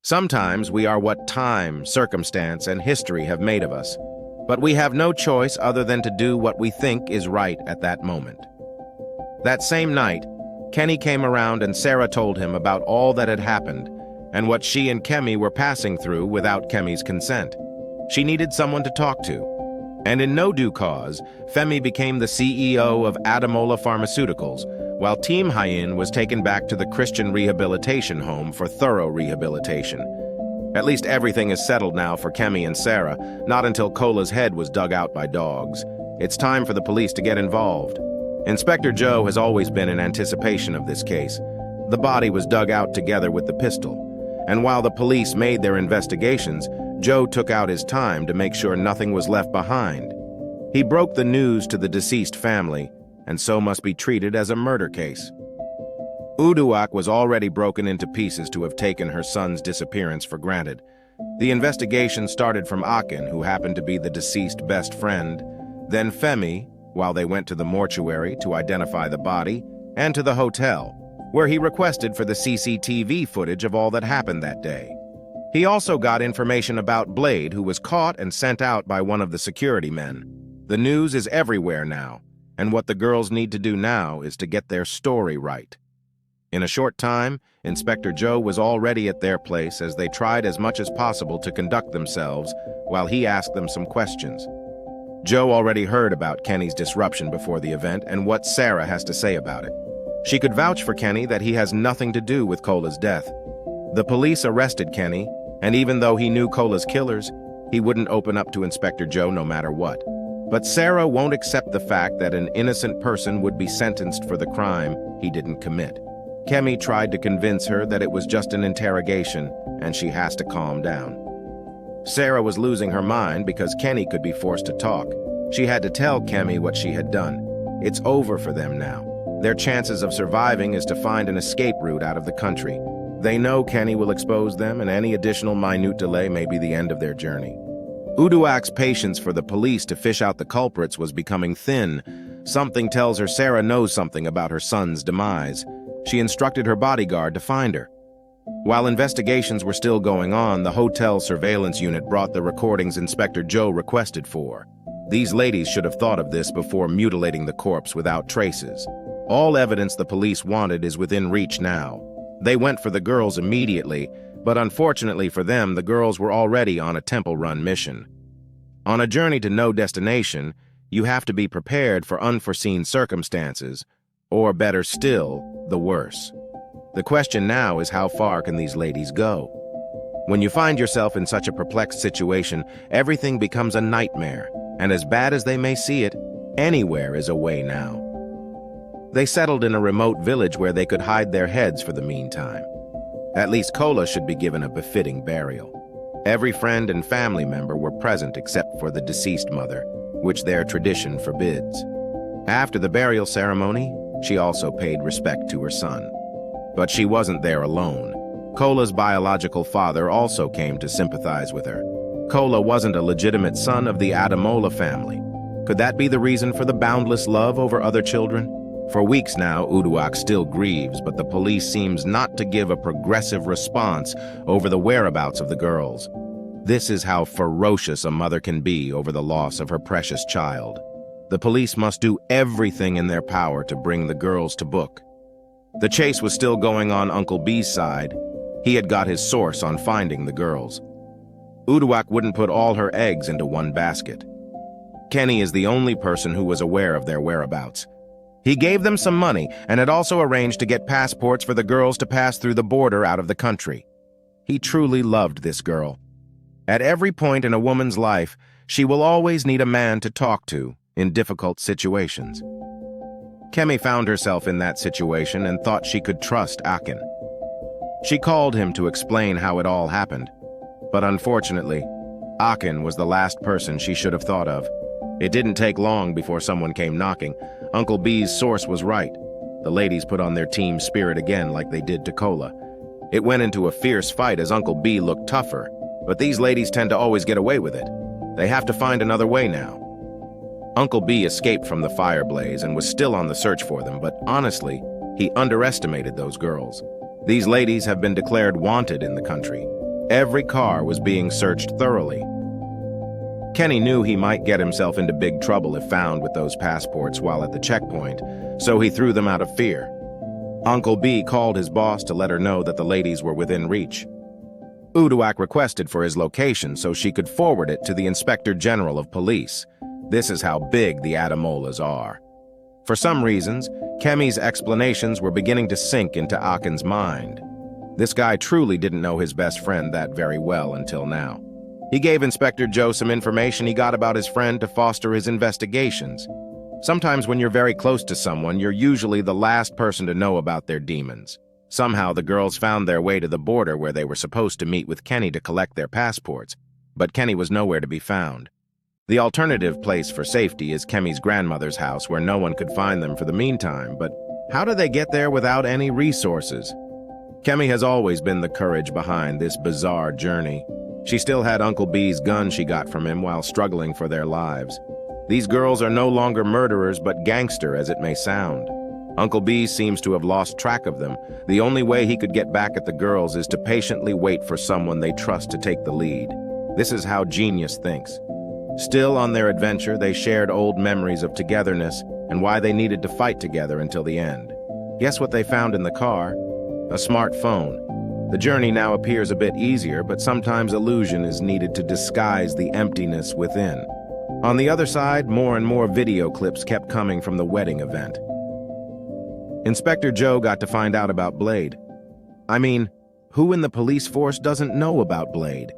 Sometimes we are what time, circumstance, and history have made of us, but we have no choice other than to do what we think is right at that moment. That same night, Kenny came around and Sarah told him about all that had happened and what she and Kemi were passing through without Kemi's consent. She needed someone to talk to. And in no due cause, Femi became the CEO of Adamola Pharmaceuticals, while Team Hyin was taken back to the Christian Rehabilitation Home for thorough rehabilitation. At least everything is settled now for Kemi and Sarah, not until Cola's head was dug out by dogs. It's time for the police to get involved. Inspector Joe has always been in anticipation of this case. The body was dug out together with the pistol, and while the police made their investigations, Joe took out his time to make sure nothing was left behind. He broke the news to the deceased family, and so must be treated as a murder case. Uduak was already broken into pieces to have taken her son's disappearance for granted. The investigation started from Akin, who happened to be the deceased best friend, then Femi, while they went to the mortuary to identify the body, and to the hotel, where he requested for the CCTV footage of all that happened that day. He also got information about Blade, who was caught and sent out by one of the security men. The news is everywhere now, and what the girls need to do now is to get their story right. In a short time, Inspector Joe was already at their place as they tried as much as possible to conduct themselves while he asked them some questions. Joe already heard about Kenny's disruption before the event and what Sarah has to say about it. She could vouch for Kenny that he has nothing to do with Cola's death. The police arrested Kenny, and even though he knew Cola's killers, he wouldn't open up to Inspector Joe no matter what. But Sarah won't accept the fact that an innocent person would be sentenced for the crime he didn't commit. Kemi tried to convince her that it was just an interrogation and she has to calm down. Sarah was losing her mind because Kenny could be forced to talk. She had to tell Kemi what she had done. It's over for them now. Their chances of surviving is to find an escape route out of the country. They know Kenny will expose them, and any additional minute delay may be the end of their journey. Uduak's patience for the police to fish out the culprits was becoming thin. Something tells her Sarah knows something about her son's demise. She instructed her bodyguard to find her. While investigations were still going on, the hotel surveillance unit brought the recordings Inspector Joe requested for. These ladies should have thought of this before mutilating the corpse without traces. All evidence the police wanted is within reach now. They went for the girls immediately, but unfortunately for them, the girls were already on a Temple Run mission. On a journey to no destination, you have to be prepared for unforeseen circumstances, or better still, the worse. The question now is, how far can these ladies go? When you find yourself in such a perplexed situation, everything becomes a nightmare, and as bad as they may see it, anywhere is a way now. They settled in a remote village where they could hide their heads for the meantime. At least Cola should be given a befitting burial. Every friend and family member were present except for the deceased mother, which their tradition forbids. After the burial ceremony, she also paid respect to her son. But she wasn't there alone. Cola's biological father also came to sympathize with her. Cola wasn't a legitimate son of the Adamola family. Could that be the reason for the boundless love over other children? For weeks now, Uduak still grieves, but the police seems not to give a progressive response over the whereabouts of the girls. This is how ferocious a mother can be over the loss of her precious child. The police must do everything in their power to bring the girls to book. The chase was still going on Uncle B's side. He had got his source on finding the girls. Uduak wouldn't put all her eggs into one basket. Kenny is the only person who was aware of their whereabouts. He gave them some money and had also arranged to get passports for the girls to pass through the border out of the country. He truly loved this girl. At every point in a woman's life, she will always need a man to talk to in difficult situations. Kemi found herself in that situation and thought she could trust Akin. She called him to explain how it all happened, but unfortunately, Akin was the last person she should have thought of. It didn't take long before someone came knocking. Uncle B's source was right. The ladies put on their team spirit again like they did to Cola. It went into a fierce fight as Uncle B looked tougher, but these ladies tend to always get away with it. They have to find another way now. Uncle B escaped from the fire blaze and was still on the search for them, but honestly, he underestimated those girls. These ladies have been declared wanted in the country. Every car was being searched thoroughly. Kenny knew he might get himself into big trouble if found with those passports while at the checkpoint, so he threw them out of fear. Uncle B called his boss to let her know that the ladies were within reach. Uduak requested for his location so she could forward it to the Inspector General of Police. This is how big the Adamolas are. For some reasons, Kemi's explanations were beginning to sink into Akin's mind. This guy truly didn't know his best friend that very well until now. He gave Inspector Joe some information he got about his friend to foster his investigations. Sometimes when you're very close to someone, you're usually the last person to know about their demons. Somehow the girls found their way to the border where they were supposed to meet with Kenny to collect their passports, but Kenny was nowhere to be found. The alternative place for safety is Kemi's grandmother's house where no one could find them for the meantime, but how do they get there without any resources? Kemi has always been the courage behind this bizarre journey. She still had Uncle B's gun she got from him while struggling for their lives. These girls are no longer murderers but gangster as it may sound. Uncle B seems to have lost track of them. The only way he could get back at the girls is to patiently wait for someone they trust to take the lead. This is how genius thinks. Still on their adventure, they shared old memories of togetherness and why they needed to fight together until the end. Guess what they found in the car? A smartphone. The journey now appears a bit easier, but sometimes illusion is needed to disguise the emptiness within. On the other side, more and more video clips kept coming from the wedding event. Inspector Joe got to find out about Blade. I mean, who in the police force doesn't know about Blade?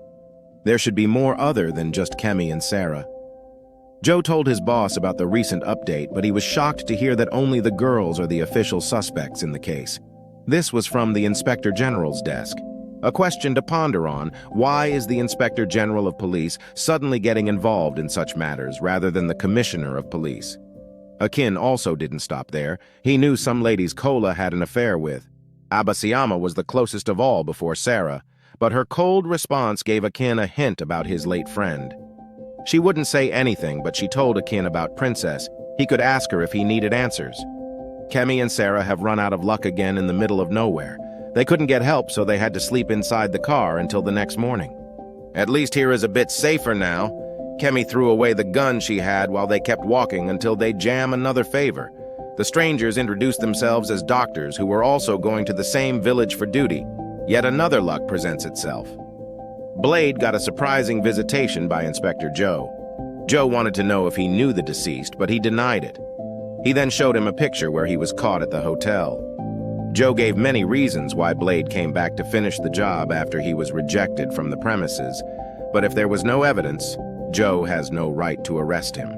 There should be more other than just Kemi and Sarah. Joe told his boss about the recent update, but he was shocked to hear that only the girls are the official suspects in the case. This was from the Inspector General's desk. A question to ponder on: why is the Inspector General of Police suddenly getting involved in such matters rather than the Commissioner of Police? Akin also didn't stop there. He knew some ladies Kola had an affair with. Abasiyama was the closest of all before Sarah, but her cold response gave Akin a hint about his late friend. She wouldn't say anything, but she told Akin about Princess. He could ask her if he needed answers. Kemi and Sarah have run out of luck again in the middle of nowhere. They couldn't get help, so they had to sleep inside the car until the next morning. At least here is a bit safer now. Kemi threw away the gun she had while they kept walking until they jam another favor. The strangers introduced themselves as doctors who were also going to the same village for duty. Yet another luck presents itself. Blade got a surprising visitation by Inspector Joe. Joe wanted to know if he knew the deceased, but he denied it. He then showed him a picture where he was caught at the hotel. Joe gave many reasons why Blade came back to finish the job after he was rejected from the premises, but if there was no evidence, Joe has no right to arrest him.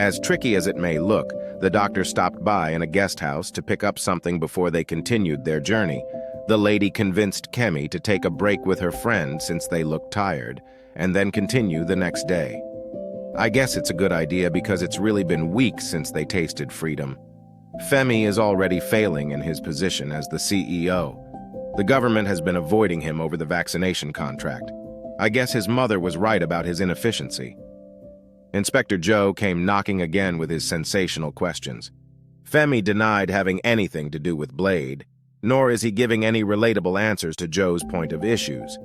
As tricky as it may look, the doctor stopped by in a guest house to pick up something before they continued their journey. The lady convinced Kemi to take a break with her friend since they looked tired, and then continue the next day. I guess it's a good idea because it's really been weeks since they tasted freedom. Femi is already failing in his position as the CEO. The government has been avoiding him over the vaccination contract. I guess his mother was right about his inefficiency. Inspector Joe came knocking again with his sensational questions. Femi denied having anything to do with Blade, nor is he giving any relatable answers to Joe's point of issues.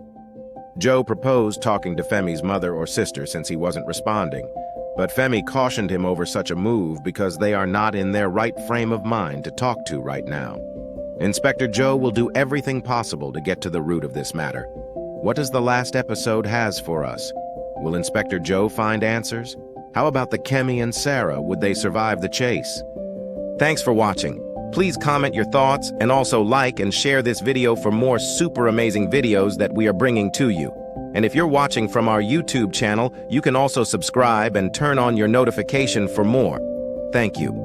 Joe proposed talking to Femi's mother or sister since he wasn't responding, but Femi cautioned him over such a move because they are not in their right frame of mind to talk to right now. Inspector Joe will do everything possible to get to the root of this matter. What does the last episode has for us? Will Inspector Joe find answers? How about the Kemi and Sarah? Would they survive the chase? Thanks for watching. Please comment your thoughts and also like and share this video for more super amazing videos that we are bringing to you. And if you're watching from our YouTube channel, you can also subscribe and turn on your notification for more. Thank you.